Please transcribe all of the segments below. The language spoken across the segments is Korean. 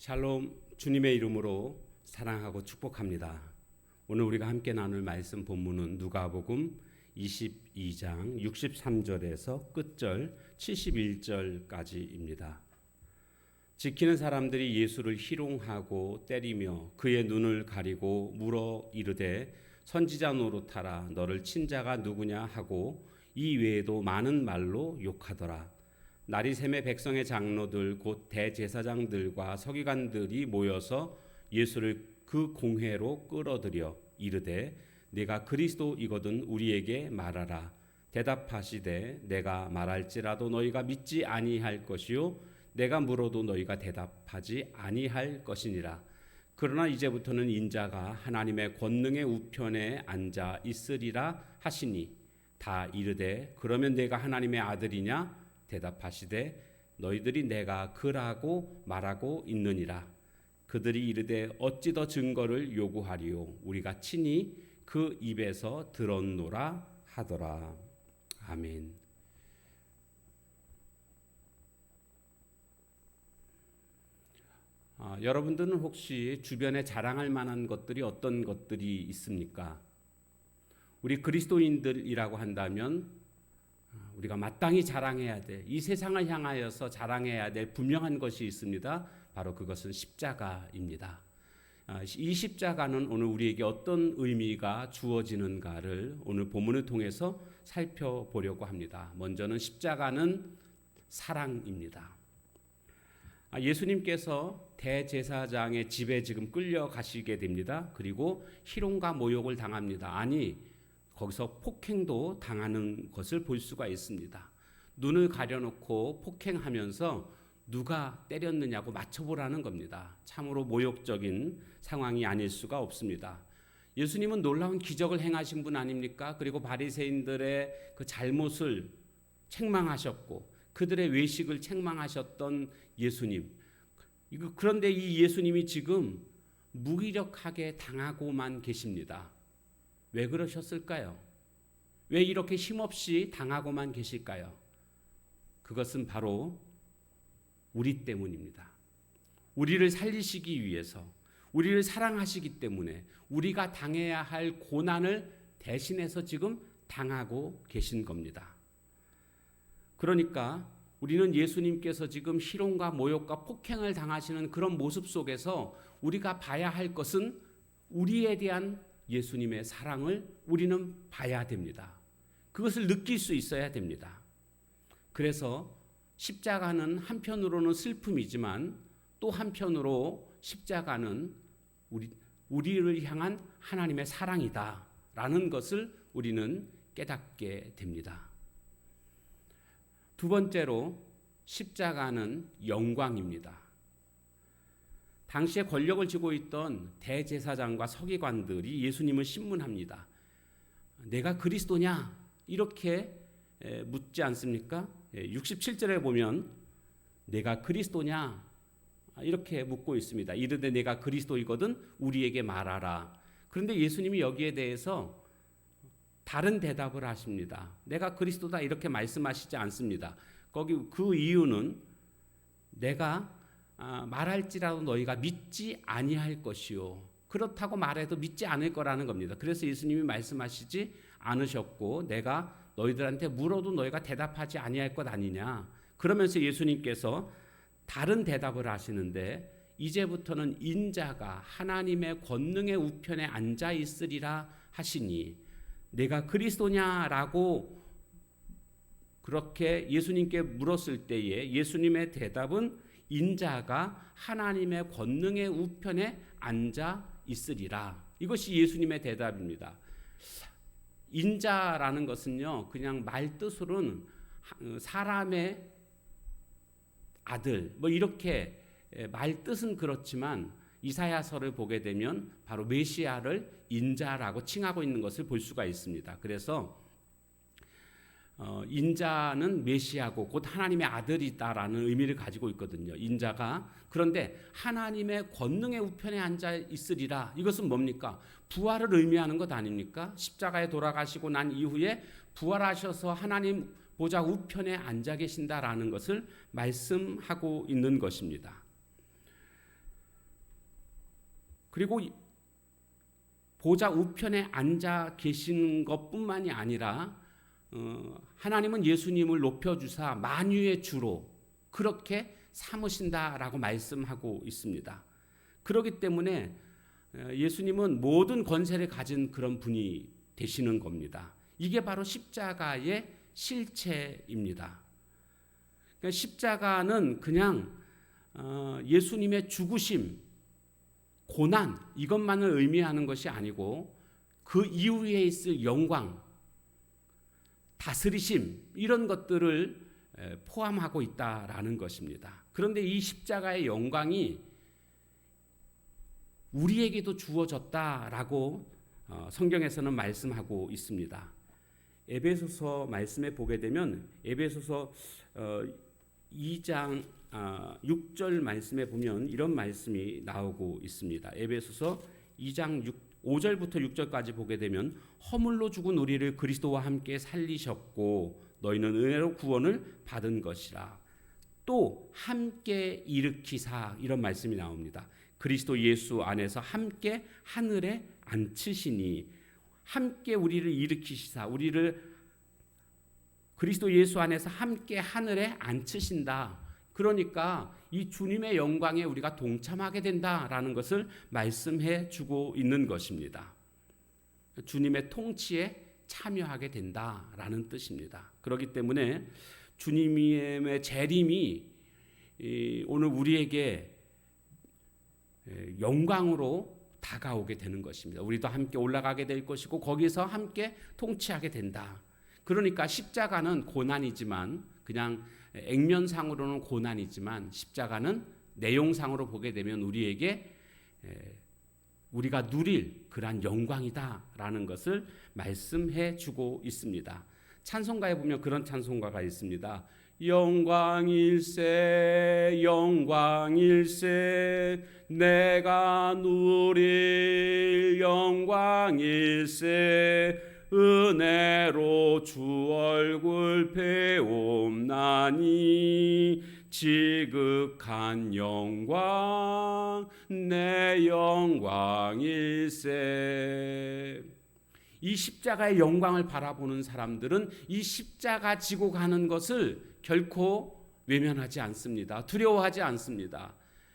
샬롬, 주님의 이름으로 사랑하고 축복합니다. 오늘 우리가 함께 나눌 말씀 본문은 누가복음 22장 63절에서 끝절 71절까지입니다. 지키는 사람들이 예수를 희롱하고 때리며 그의 눈을 가리고 물어 이르되 선지자 노릇하라, 너를 친 자가 누구냐 하고 이 외에도 많은 말로 욕하더라. 날이 새매 백성의 장로들 곧 대제사장들과 서기관들이 모여서 예수를 그 공회로 끌어들여 이르되 네가 그리스도이거든 우리에게 말하라. 대답하시되 내가 말할지라도 너희가 믿지 아니할 것이요 내가 물어도 너희가 대답하지 아니할 것이니라. 그러나 이제부터는 인자가 하나님의 권능의 우편에 앉아 있으리라 하시니 다 이르되 그러면 내가 하나님의 아들이냐? 대답하시되 너희들이 내가 그라고 말하고 있느니라. 그들이 이르되 어찌 더 증거를 요구하리요? 우리가 친히 그 입에서 들었노라 하더라. 아멘. 여러분들은 혹시 주변에 자랑할 만한 것들이 어떤 것들이 있습니까? 우리 그리스도인들이라고 한다면 우리가 마땅히 자랑해야 돼. 이 세상을 향하여서 자랑해야 될 분명한 것이 있습니다. 바로 그것은 십자가입니다. 이 십자가는 오늘 우리에게 어떤 의미가 주어지는가를 오늘 본문을 통해서 살펴보려고 합니다. 먼저는 십자가는 사랑입니다. 예수님께서 대제사장의 집에 지금 끌려가시게 됩니다. 그리고 희롱과 모욕을 당합니다. 아니, 거기서 폭행도 당하는 것을 볼 수가 있습니다. 눈을 가려놓고 폭행하면서 누가 때렸느냐고 맞춰보라는 겁니다. 참으로 모욕적인 상황이 아닐 수가 없습니다. 예수님은 놀라운 기적을 행하신 분 아닙니까? 그리고 바리새인들의 그 잘못을 책망하셨고 그들의 외식을 책망하셨던 예수님. 그런데 이 예수님이 지금 무기력하게 당하고만 계십니다. 왜 그러셨을까요? 왜 이렇게 힘없이 당하고만 계실까요? 그것은 바로 우리 때문입니다. 우리를 살리시기 위해서, 우리를 사랑하시기 때문에 우리가 당해야 할 고난을 대신해서 지금 당하고 계신 겁니다. 그러니까 우리는 예수님께서 지금 희롱과 모욕과 폭행을 당하시는 그런 모습 속에서 우리가 봐야 할 것은 우리에 대한 예수님의 사랑을 우리는 봐야 됩니다. 그것을 느낄 수 있어야 됩니다. 그래서 십자가는 한편으로는 슬픔이지만 또 한편으로 십자가는 우리를 향한 하나님의 사랑이다라는 것을 우리는 깨닫게 됩니다. 두 번째로 십자가는 영광입니다. 당시에 권력을 쥐고 있던 대제사장과 서기관들이 예수님을 신문합니다. 내가 그리스도냐? 이렇게 묻지 않습니까? 67절에 보면 내가 그리스도냐? 이렇게 묻고 있습니다. 이르되 내가 그리스도이거든 우리에게 말하라. 그런데 예수님이 여기에 대해서 다른 대답을 하십니다. 내가 그리스도다 이렇게 말씀하시지 않습니다. 거기 그 이유는 내가 말할지라도 너희가 믿지 아니할 것이요. 그렇다고 말해도 믿지 않을 거라는 겁니다. 그래서 예수님이 말씀하시지 않으셨고 내가 너희들한테 물어도 너희가 대답하지 아니할 것 아니냐. 그러면서 예수님께서 다른 대답을 하시는데 이제부터는 인자가 하나님의 권능의 우편에 앉아 있으리라 하시니 내가 그리스도냐라고 그렇게 예수님께 물었을 때에 예수님의 대답은 인자가 하나님의 권능의 우편에 앉아 있으리라. 이것이 예수님의 대답입니다. 인자라는 것은요, 그냥 말뜻으로는 사람의 아들, 뭐 이렇게 말뜻은 그렇지만 이사야서를 보게 되면 바로 메시아를 인자라고 칭하고 있는 것을 볼 수가 있습니다. 그래서 인자는 메시아고 곧 하나님의 아들이다라는 의미를 가지고 있거든요. 인자가. 그런데 하나님의 권능의 우편에 앉아 있으리라. 이것은 뭡니까? 부활을 의미하는 것 아닙니까? 십자가에 돌아가시고 난 이후에 부활하셔서 하나님 보좌 우편에 앉아 계신다라는 것을 말씀하고 있는 것입니다. 그리고 보좌 우편에 앉아 계신 것뿐만이 아니라 하나님은 예수님을 높여주사 만유의 주로 그렇게 삼으신다라고 말씀하고 있습니다. 그렇기 때문에 예수님은 모든 권세를 가진 그런 분이 되시는 겁니다. 이게 바로 십자가의 실체입니다. 그러니까 십자가는 그냥 예수님의 죽으심, 고난 이것만을 의미하는 것이 아니고 그 이후에 있을 영광, 다스리심 이런 것들을 포함하고 있다라는 것입니다. 그런데 이 십자가의 영광이 우리에게도 주어졌다라고 성경에서는 말씀하고 있습니다. 에베소서 말씀에 보게 되면 에베소서 2장 6절 말씀에 보면 이런 말씀이 나오고 있습니다. 에베소서 2장 5절부터 6절까지 보게 되면 허물로 죽은 우리를 그리스도와 함께 살리셨고 너희는 은혜로 구원을 받은 것이라. 또 함께 일으키사 이런 말씀이 나옵니다. 그리스도 예수 안에서 함께 하늘에 앉히시니 함께 우리를 일으키시사 우리를 그리스도 예수 안에서 함께 하늘에 앉히신다. 그러니까 이 주님의 영광에 우리가 동참하게 된다라는 것을 말씀해 주고 있는 것입니다. 주님의 통치에 참여하게 된다라는 뜻입니다. 그렇기 때문에 주님의 재림이 오늘 우리에게 영광으로 다가오게 되는 것입니다. 우리도 함께 올라가게 될 것이고 거기서 함께 통치하게 된다. 그러니까 십자가는 고난이지만 그냥 액면상으로는 고난이지만 십자가는 내용상으로 보게 되면 우리에게 우리가 누릴 그러한 영광이다라는 것을 말씀해 주고 있습니다. 찬송가에 보면 그런 찬송가가 있습니다. 영광일세 영광일세 내가 누릴 영광일세 은혜로 주 얼굴 배움나니 지극한 영광 내 영광일세. 이 십자가의 영광을 바라보는 사람들은 이 십자가 지고 가는 것을 결코 외면하지 않습니다. 두려워하지 않습니다.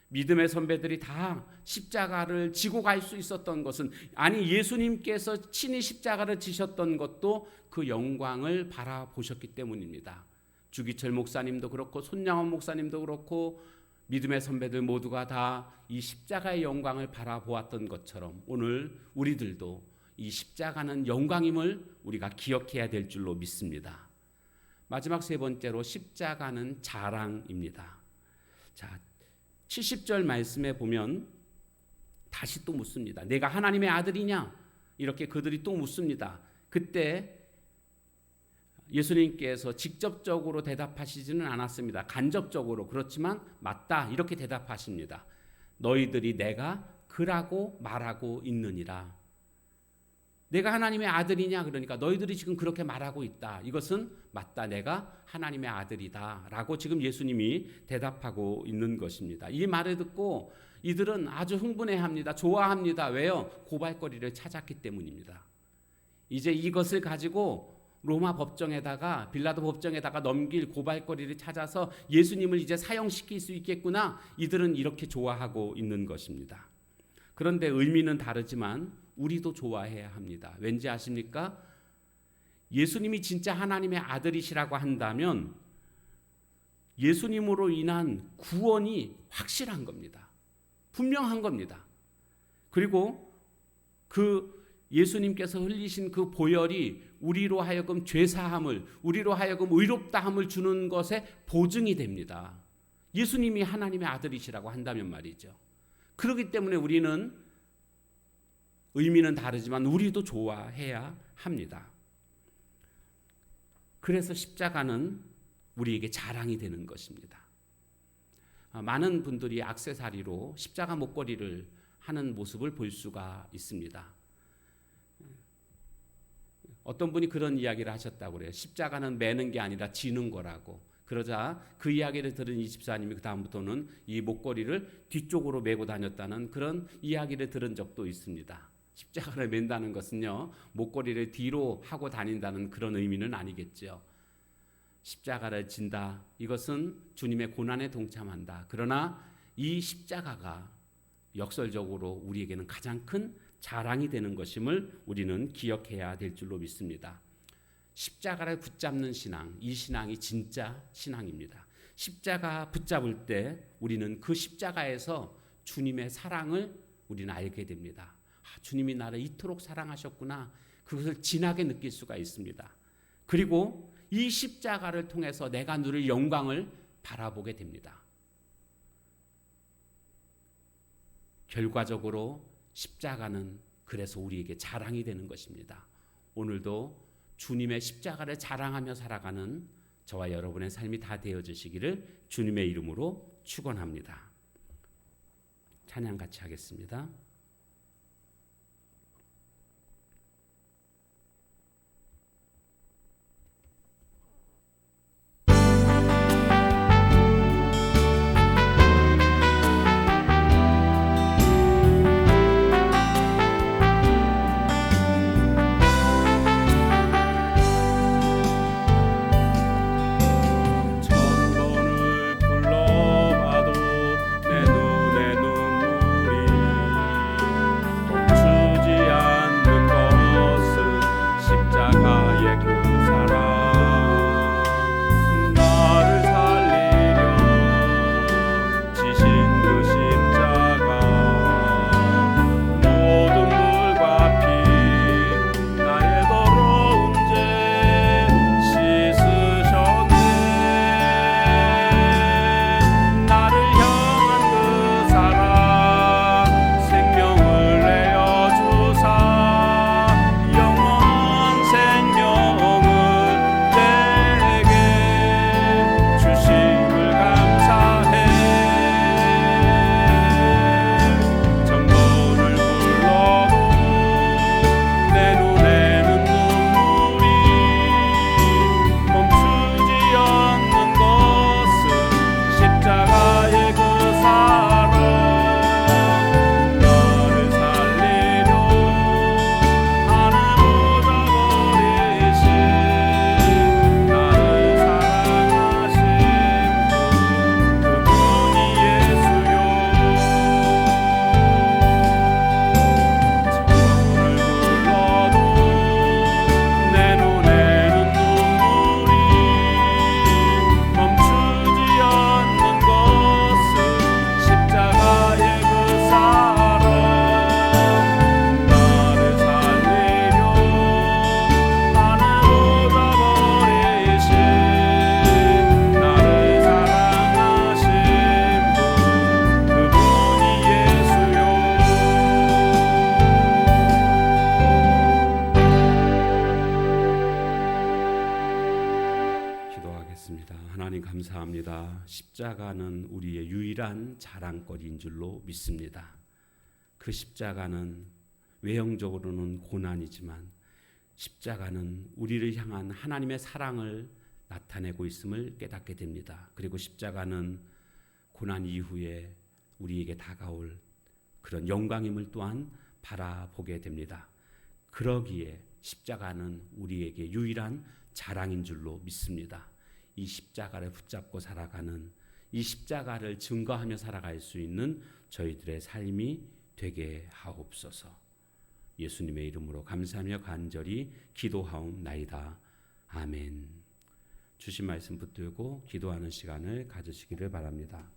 믿음의 선배들이 다 십자가를 지고 갈 수 있었던 것은 아니 예수님께서 친히 십자가를 지셨던 것도 그 영광을 바라보셨기 때문입니다. 주기철 목사님도 그렇고 손양원 목사님도 그렇고 믿음의 선배들 모두가 다 이 십자가의 영광을 바라보았던 것처럼 오늘 우리들도 이 십자가는 영광임을 우리가 기억해야 될 줄로 믿습니다. 마지막 세 번째로 십자가는 자랑입니다. 자, 70절 말씀에 보면 다시 또 묻습니다. 내가 하나님의 아들이냐? 이렇게 그들이 또 묻습니다. 그때 예수님께서 직접적으로 대답하시지는 않았습니다. 간접적으로 그렇지만 맞다 이렇게 대답하십니다. 너희들이 내가 그라고 말하고 있느니라. 내가 하나님의 아들이냐? 그러니까 너희들이 지금 그렇게 말하고 있다. 이것은 맞다. 내가 하나님의 아들이다. 라고 지금 예수님이 대답하고 있는 것입니다. 이 말을 듣고 이들은 아주 흥분해합니다. 좋아합니다. 왜요? 고발거리를 찾았기 때문입니다. 이제 이것을 가지고 로마 법정에다가 빌라도 법정에다가 넘길 고발거리를 찾아서 예수님을 이제 사형시킬 수 있겠구나. 이들은 이렇게 좋아하고 있는 것입니다. 그런데 의미는 다르지만 우리도 좋아해야 합니다. 왠지 아십니까? 예수님이 진짜 하나님의 아들이시라고 한다면 예수님으로 인한 구원이 확실한 겁니다. 분명한 겁니다. 그리고 그 예수님께서 흘리신 그 보혈이 우리로 하여금 죄사함을, 우리로 하여금 의롭다함을 주는 것에 보증이 됩니다. 예수님이 하나님의 아들이시라고 한다면 말이죠. 그렇기 때문에 우리는 의미는 다르지만 우리도 좋아해야 합니다. 그래서 십자가는 우리에게 자랑이 되는 것입니다. 많은 분들이 액세서리로 십자가 목걸이를 하는 모습을 볼 수가 있습니다. 어떤 분이 그런 이야기를 하셨다고 그래요. 십자가는 매는 게 아니라 지는 거라고. 그러자 그 이야기를 들은 이 집사님이 그 다음부터는 이 목걸이를 뒤쪽으로 메고 다녔다는 그런 이야기를 들은 적도 있습니다. 십자가를 맨다는 것은요, 목걸이를 뒤로 하고 다닌다는 그런 의미는 아니겠죠. 십자가를 진다, 이것은 주님의 고난에 동참한다. 그러나 이 십자가가 역설적으로 우리에게는 가장 큰 자랑이 되는 것임을 우리는 기억해야 될 줄로 믿습니다. 십자가를 붙잡는 신앙, 이 신앙이 진짜 신앙입니다. 십자가 붙잡을 때 우리는 그 십자가에서 주님의 사랑을 우리는 알게 됩니다. 주님이 나를 이토록 사랑하셨구나, 그것을 진하게 느낄 수가 있습니다. 그리고 이 십자가를 통해서 내가 누릴 영광을 바라보게 됩니다. 결과적으로 십자가는 그래서 우리에게 자랑이 되는 것입니다. 오늘도 주님의 십자가를 자랑하며 살아가는 저와 여러분의 삶이 다 되어지시기를 주님의 이름으로 축원합니다. 찬양 같이 하겠습니다. 감사합니다. 십자가는 우리의 유일한 자랑거리인 줄로 믿습니다. 그 십자가는 외형적으로는 고난이지만 십자가는 우리를 향한 하나님의 사랑을 나타내고 있음을 깨닫게 됩니다. 그리고 십자가는 고난 이후에 우리에게 다가올 그런 영광임을 또한 바라보게 됩니다. 그러기에 십자가는 우리에게 유일한 자랑인 줄로 믿습니다. 이 십자가를 붙잡고 살아가는, 이 십자가를 증거하며 살아갈 수 있는 저희들의 삶이 되게 하옵소서. 예수님의 이름으로 감사하며 간절히 기도하옵나이다. 아멘. 주신 말씀 붙들고 기도하는 시간을 가지시기를 바랍니다.